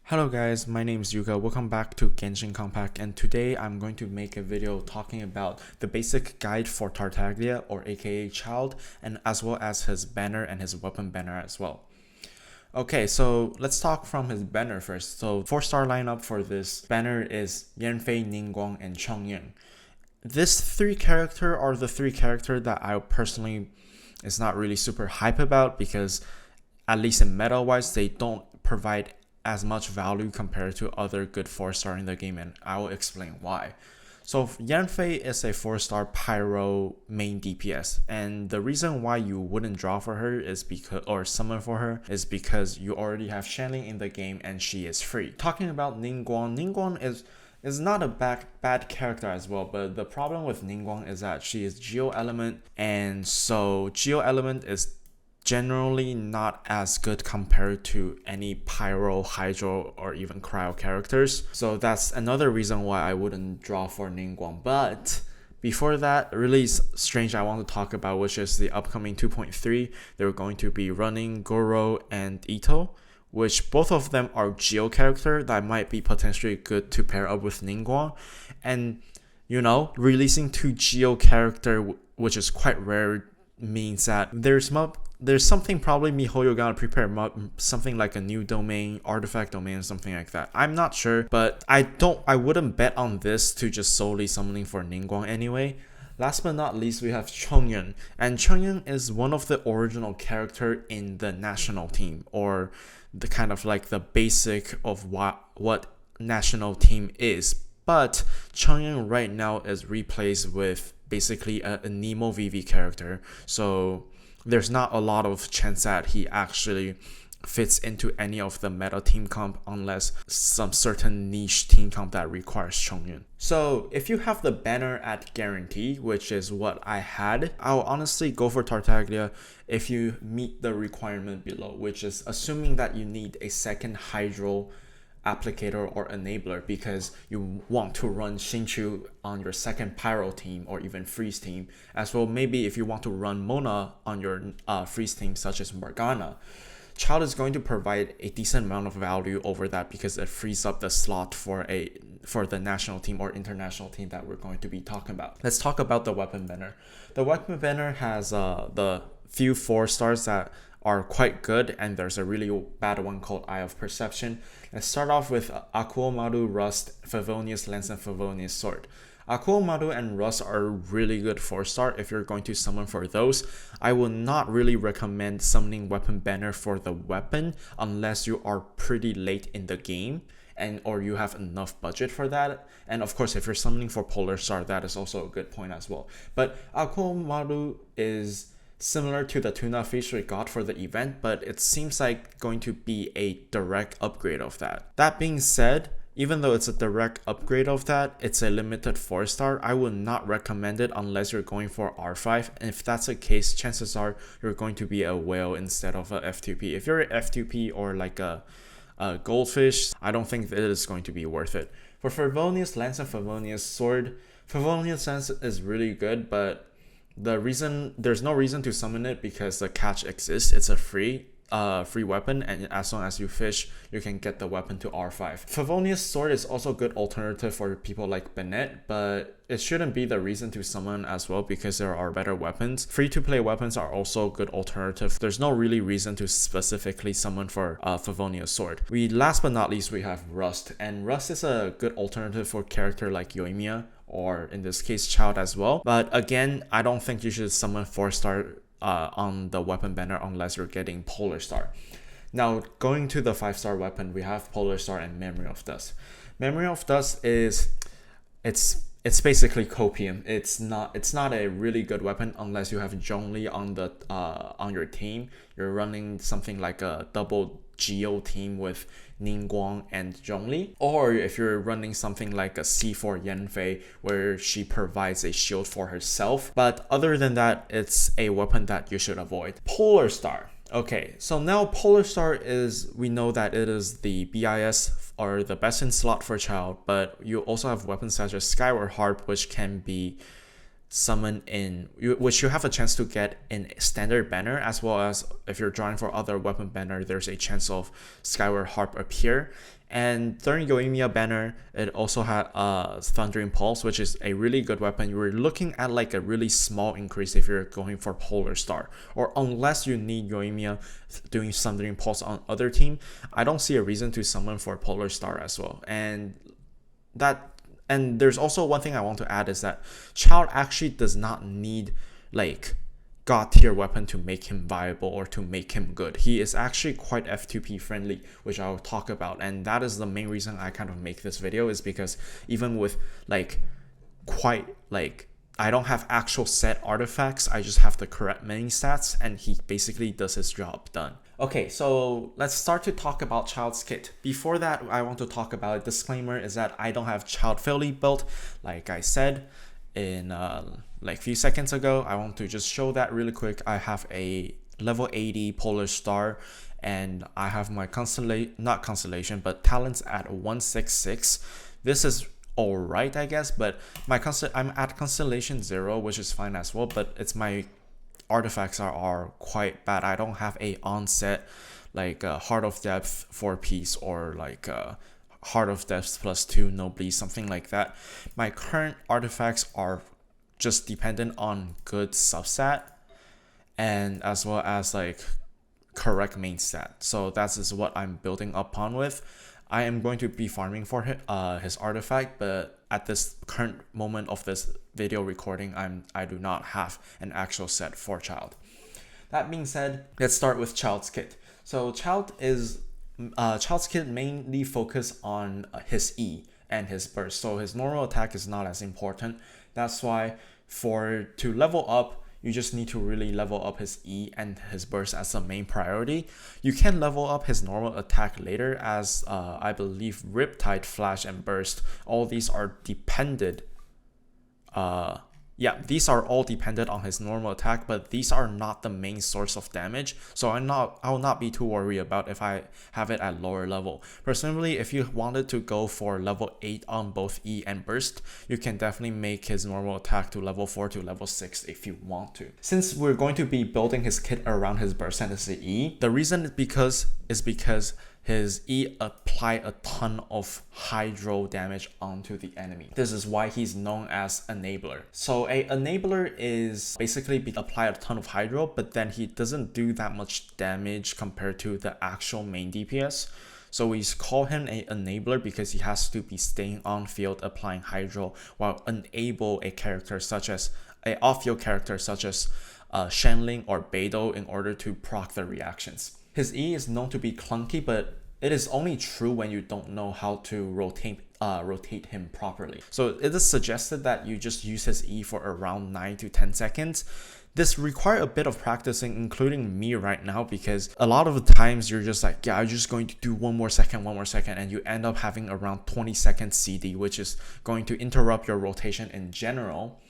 Hello guys, my name is Yuga. Welcome back to Genshin Compact, and today I'm going to make a video talking about the basic guide for Tartaglia, or aka Childe, and as well as his banner and his weapon banner as well. Okay, so let's talk from his banner first. So 4-star lineup for this banner is Yanfei, Ningguang, and Chongyun. This three character are the three character that I personally is not really super hype about, because at least in meta wise they don't provide as much value compared to other good 4-star in the game, and I will explain why. So Yanfei is a 4-star pyro main DPS, and the reason why you wouldn't draw for her is because, or summon for her, is because you already have Shanling in the game and she is free. Talking about Ningguang is not a bad character as well, but the problem with Ningguang is that she is Geo Element, and so Geo Element is generally not as good compared to any Pyro, Hydro, or even Cryo characters. So that's another reason why I wouldn't draw for Ningguang. But before that, really strange I want to talk about, which is the upcoming 2.3. They're going to be running Goro and Ito, which both of them are Geo character that might be potentially good to pair up with Ningguang. And you know, releasing two Geo character, which is quite rare, means that there's something probably MiHoYo gonna prepare something like a new domain, artifact domain, or something like that. I'm not sure, but I wouldn't bet on this to just solely summoning for Ningguang anyway. Last but not least, we have Chongyun, and Chongyun is one of the original character in the national team, or the kind of like the basic of what national team is. But Chongyun right now is replaced with basically a Nemo VV character, so there's not a lot of chance that he actually fits into any of the meta team comp unless some certain niche team comp that requires Chongyun. So if you have the banner at guarantee, which is what I had, I'll honestly go for Tartaglia if you meet the requirement below, which is assuming that you need a second Hydro applicator or enabler because you want to run Xingqiu on your second Pyro team or even Freeze team, as well maybe if you want to run Mona on your Freeze team such as Morgana. Childe is going to provide a decent amount of value over that because it frees up the slot for the national team or international team that we're going to be talking about. Let's talk about the weapon banner. The weapon banner has the few 4-stars that are quite good, and there's a really bad one called Eye of Perception. Let's start off with Aquomaru, Rust, Favonius Lance, and Favonius Sword. Aquomaru and Rust are really good 4-star if you're going to summon for those. I will not really recommend summoning weapon banner for the weapon unless you are pretty late in the game or you have enough budget for that. And of course, if you're summoning for Polar Star, that is also a good point as well. But Aquomaru is similar to the tuna fish we got for the event, but it seems like going to be a direct upgrade of that. That being said, even though it's a direct upgrade of that, it's a limited 4-star. I would not recommend it unless you're going for R5, and if that's the case, chances are you're going to be a whale instead of a F2P. If you're an F2P or like a goldfish, I don't think that it is going to be worth it. For Favonius Lance and Favonius Sword, Favonius Lance is really good, but there's no reason to summon it because the catch exists. It's a free weapon, and as long as you fish, you can get the weapon to R5. Favonius Sword is also a good alternative for people like Bennett, but it shouldn't be the reason to summon as well because there are better weapons. Free-to-play weapons are also a good alternative. There's no really reason to specifically summon for Favonius Sword. Last but not least, we have Rust, and Rust is a good alternative for a character like Yoimiya, or in this case Childe as well. But again, I don't think you should summon 4-star on the weapon banner unless you're getting Polar Star. Now going to the 5-star weapon, we have Polar Star and Memory of Dust. Memory of Dust is it's basically copium. It's not a really good weapon unless you have Zhongli on your team. You're running something like a double Geo team with Ningguang and Zhongli, or if you're running something like a C4 Yanfei where she provides a shield for herself. But other than that, it's a weapon that you should avoid. Polar Star. Okay, so now Polar Star we know that it is the BIS or the best in slot for Childe, but you also have weapons such as Skyward Harp, which can be summon which you have a chance to get in standard banner, as well as if you're drawing for other weapon banner, there's a chance of Skyward Harp appear. And during Yoimiya banner, it also had Thundering Pulse, which is a really good weapon. You were looking at like a really small increase if you're going for Polar Star, or unless you need Yoimiya doing Thundering Pulse on other team, I don't see a reason to summon for Polar Star as well. And there's also one thing I want to add is that Childe actually does not need like god tier weapon to make him viable or to make him good. He is actually quite F2P friendly, which I'll talk about, and that is the main reason I kind of make this video, is because even with like quite like I don't have actual set artifacts, I just have the correct mini stats, and he basically does his job done. Okay, so let's start to talk about Childe's kit. Before that, I want to talk about a disclaimer is that I don't have Childe fully built, like I said in like few seconds ago. I want to just show that really quick. I have a level 80 Polar Star, and I have my constellation, but talents at 166. This is alright, I guess, but I'm at constellation 0, which is fine as well, but it's my artifacts are quite bad. I don't have a onset like Heart of Depth 4 piece, or like Heart of Depth +2 no bleed, something like that. My current artifacts are just dependent on good substat, and as well as like correct main stat. So that is what I'm building upon with. I am going to be farming for his artifact, but at this current moment of this video recording, I do not have an actual set for Childe. That being said, let's start with Childe's kit. So Childe's kit mainly focus on his E and his burst. So his normal attack is not as important. That's why to level up, you just need to really level up his E and his burst as the main priority. You can level up his normal attack later, as I believe Riptide, Flash, and Burst, all these are dependent. These are all dependent on his normal attack, but these are not the main source of damage, so I will not be too worried about if I have it at lower level. Personally, if you wanted to go for level 8 on both E and Burst, you can definitely make his normal attack to level 4 to level 6 if you want to. Since we're going to be building his kit around his Burst and his E, the reason is because his E apply a ton of hydro damage onto the enemy. This is why he's known as Enabler. So a Enabler is basically apply a ton of hydro, but then he doesn't do that much damage compared to the actual main DPS. So we call him an Enabler because he has to be staying on field applying hydro while enable a character such as a off-field character such as Shenling or Beidou in order to proc the reactions. His E is known to be clunky, but it is only true when you don't know how to rotate him properly. So it is suggested that you just use his E for around 9 to 10 seconds. This requires a bit of practicing, including me right now, because a lot of the times you're just like, yeah, I'm just going to do one more second, and you end up having around 20 seconds CD, which is going to interrupt your rotation in general.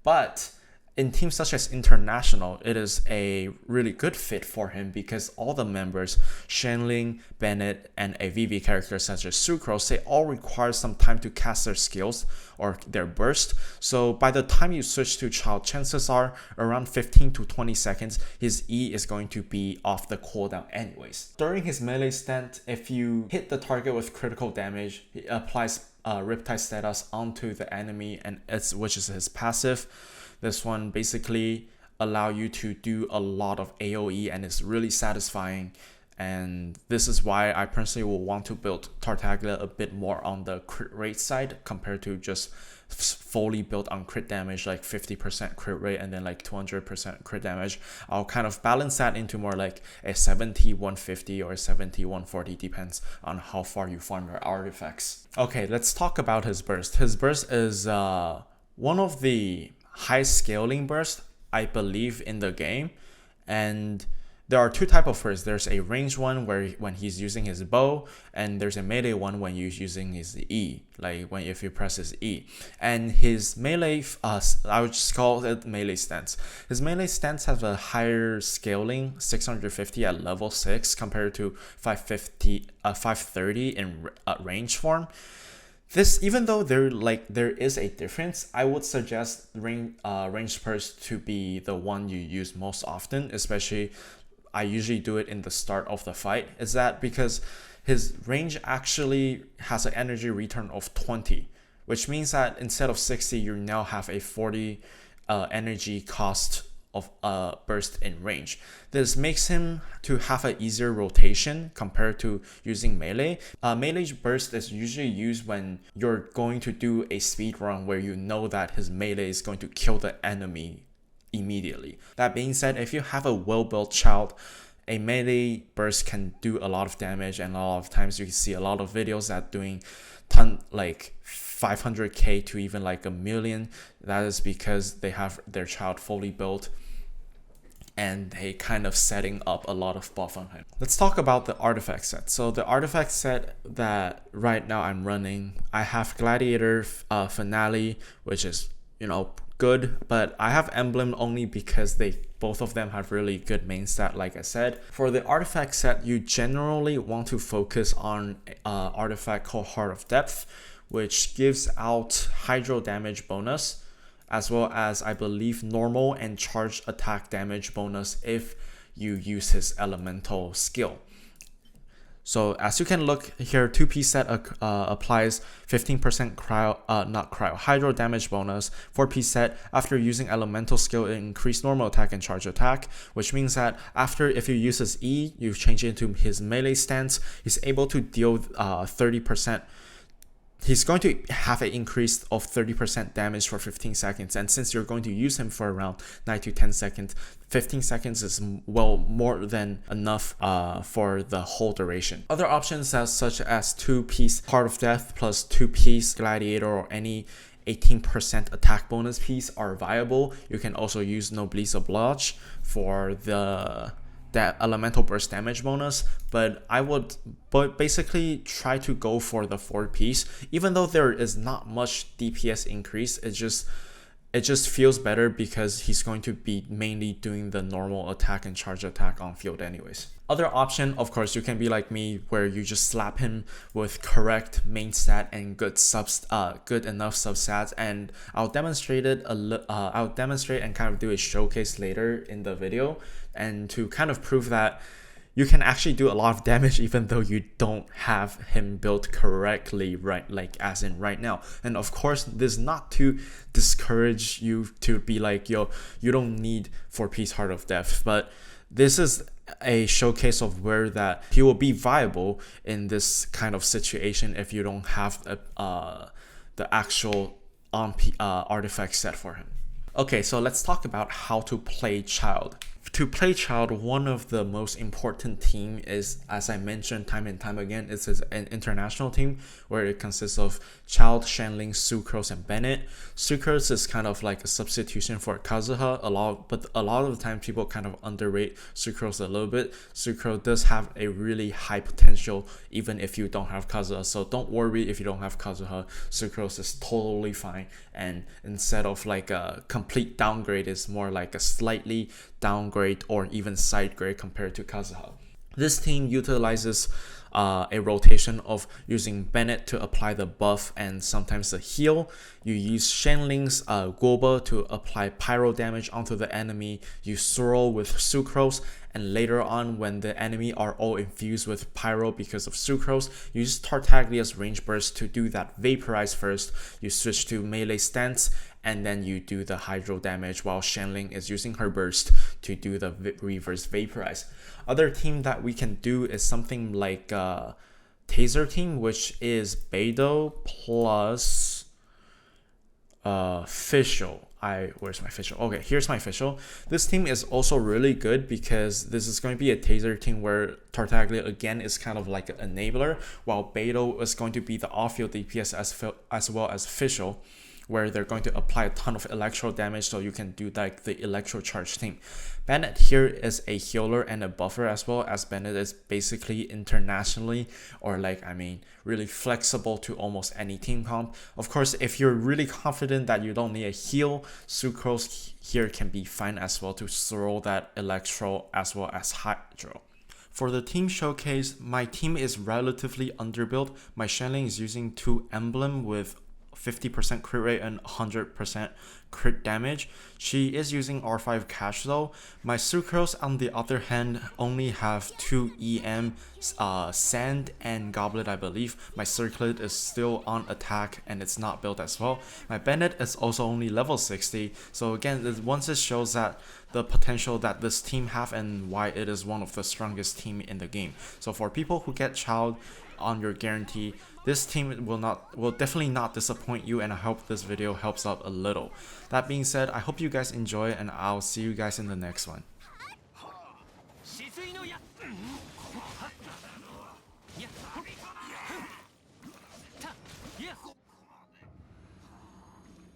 But in teams such as International, it is a really good fit for him because all the members, Shenling, Bennett, and a VV character such as Sucrose, they all require some time to cast their skills or their burst. So by the time you switch to Childe, chances are around 15 to 20 seconds, his E is going to be off the cooldown anyways. During his melee stint, if you hit the target with critical damage, he applies Riptide status onto the enemy, and which is his passive. This one basically allow you to do a lot of AoE, and it's really satisfying. And this is why I personally will want to build Tartaglia a bit more on the crit rate side compared to just fully built on crit damage, like 50% crit rate and then like 200% crit damage. I'll kind of balance that into more like a 70-150 or a 70-140, depends on how far you farm your artifacts. Okay, let's talk about his burst. His burst is one of the high scaling burst I believe in the game, and there are two types of bursts. There's a range one where when he's using his bow, and there's a melee one when you're using his E, like if you press his E. And his melee, I would just call it melee stance. His melee stance has a higher scaling, 650 at level 6 compared to 530 in range form. This, even though there is a difference, I would suggest range burst to be the one you use most often, especially I usually do it in the start of the fight. Is that because his range actually has an energy return of 20, which means that instead of 60, you now have a 40 energy cost of burst in range. This makes him to have an easier rotation compared to using melee. Melee burst is usually used when you're going to do a speed run where you know that his melee is going to kill the enemy immediately. That being said, if you have a well-built Childe, a melee burst can do a lot of damage, and a lot of times you can see a lot of videos that doing like 500k to even like 1,000,000. That is because they have their Childe fully built and they kind of setting up a lot of buff on him. Let's talk about the artifact set. So the artifact set that right now I'm running, I have Gladiator Finale, which is, you know, good, but I have Emblem only because both of them have really good main stat, like I said. For the artifact set, you generally want to focus on artifact called Heart of Depth, which gives out hydro damage bonus, as well as I believe normal and charged attack damage bonus if you use his elemental skill. So as you can look here, 2P set applies 15% hydro damage bonus. 4P set, after using elemental skill, it increase normal attack and charge attack, which means that if you use his E, you change it into his melee stance, he's able to deal 30%. He's going to have an increase of 30% damage for 15 seconds. And since you're going to use him for around 9 to 10 seconds, 15 seconds is well more than enough for the whole duration. Other options such as 2-piece Heart of Death plus 2-piece Gladiator or any 18% attack bonus piece are viable. You can also use Noblesse Oblige for that elemental burst damage bonus, but I would basically try to go for the 4-piece. Even though there is not much DPS increase, it just feels better because he's going to be mainly doing the normal attack and charge attack on field anyways. Other option, of course, you can be like me where you just slap him with correct main stat and good enough substats, and I'll demonstrate and kind of do a showcase later in the video, and to kind of prove that you can actually do a lot of damage even though you don't have him built correctly, right? Like as in right now. And of course, this is not to discourage you to be like, yo, you don't need 4-piece Heart of Death, but this is a showcase of where that he will be viable in this kind of situation if you don't have the actual artifact set for him. Okay, so let's talk about how to play Childe. To play Childe, one of the most important team is, as I mentioned time and time again, it's an international team where it consists of Childe, Shenling, Sucrose, and Bennett. Sucrose is kind of like a substitution for Kazuha, but a lot of the time people kind of underrate Sucrose a little bit. Sucrose does have a really high potential even if you don't have Kazuha, so don't worry if you don't have Kazuha. Sucrose is totally fine, and instead of like a complete downgrade, it's more like a slightly downgrade or even side grade compared to Kazuha. This team utilizes a rotation of using Bennett to apply the buff and sometimes the heal. You use Shenling's Goba to apply pyro damage onto the enemy. You swirl with Sucrose, and later on when the enemy are all infused with pyro because of Sucrose, you use Tartaglia's range burst to do that vaporize first. You switch to melee stance, and then you do the hydro damage while Shenling is using her burst to do the reverse vaporize. Other team that we can do is something like Taser team, which is Beidou plus Fischl. Where's my Fischl? Okay, here's my Fischl. This team is also really good because this is going to be a Taser team where Tartaglia again is kind of like an enabler, while Beidou is going to be the off-field DPS as well as Fischl, where they're going to apply a ton of electro damage, so you can do like the electro charge team. Bennett here is a healer and a buffer, as well as Bennett is basically internationally, or like, I mean, really flexible to almost any team comp. Of course, if you're really confident that you don't need a heal, Sucrose here can be fine as well to throw that electro as well as hydro. For the team showcase, my team is relatively underbuilt. My Shenling is using 2 emblem with 50% crit rate and 100% crit damage. She is using R5 cash though. My Sucrose on the other hand only have 2 EM, Sand and Goblet I believe. My Circlet is still on attack and it's not built as well. My Bennett is also only level 60, so again once it shows that the potential that this team have and why it is one of the strongest team in the game. So for people who get Childe on your guarantee, this team will definitely not disappoint you, and I hope this video helps out a little. That being said, I hope you guys enjoy and I'll see you guys in the next one. Yeah.